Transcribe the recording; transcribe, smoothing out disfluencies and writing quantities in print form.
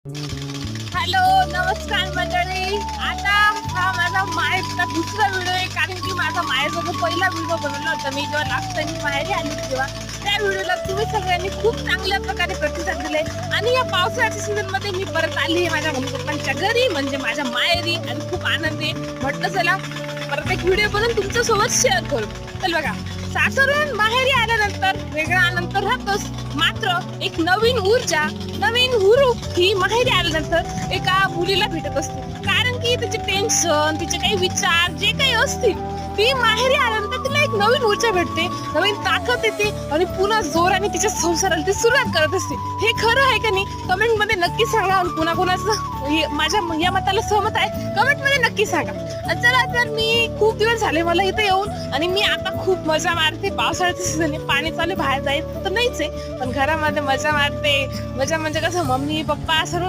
Hello, नमस्कार मंडळी. आता हा माझा माहेरचा दुसरा व्हिडिओ आहे, कारण की माझा माहेरचा जो पहिला व्हिडिओ बनवला होता मी जेव्हा लास्ट टाइम माहेरी आली तेव्हा, त्या व्हिडिओला तुम्ही सगळ्यांनी खूप चांगल्या प्रकारे प्रतिसाद दिले. आणि या पावसाळ्याच्या सीझन मध्ये मी परत आली आहे माझ्या मम्मी पप्पांच्या घरी, म्हणजे माझ्या माहेरी, आणि खूप आनंद आहे. म्हटलं चला परत एक व्हिडिओ बनवून तुमच्या सोबत शेअर करू. चल बघा, सासरून माहेरी आल्यानंतर वेगळा आनंद राहतोच, मात्र एक नवीन ऊर्जा, नवीन हुरूप ही माहेरी आल्यानंतर एका मुलीला भेटत असते. कारण की तिचे टेन्शन, तिचे काही विचार जे काही असतील, ती माहेरी आल्यानंतर तिला एक नवीन ऊर्जा भेटते, नवीन ताकद येते, आणि पुन्हा जोराने तिच्या संसाराला ती सुरुवात करत असते. हे खरं आहे का नाही? कमेंट मध्ये नक्की सांगा. आणि कुणाकुणाचं माझ्या या मताला सहमत आहे, कमेंट मध्ये नक्की सांगा. चला, तर मी खूप दिवस झाले मला इथे येऊन, आणि मी आता खूप मजा मारते. पावसाळ्याचं सीझन आहे, पाणी चालू, बाहेर जायचं तर नाहीच आहे, पण घरामध्ये मजा मारते. मजा म्हणजे कसं, मम्मी पप्पा सर्व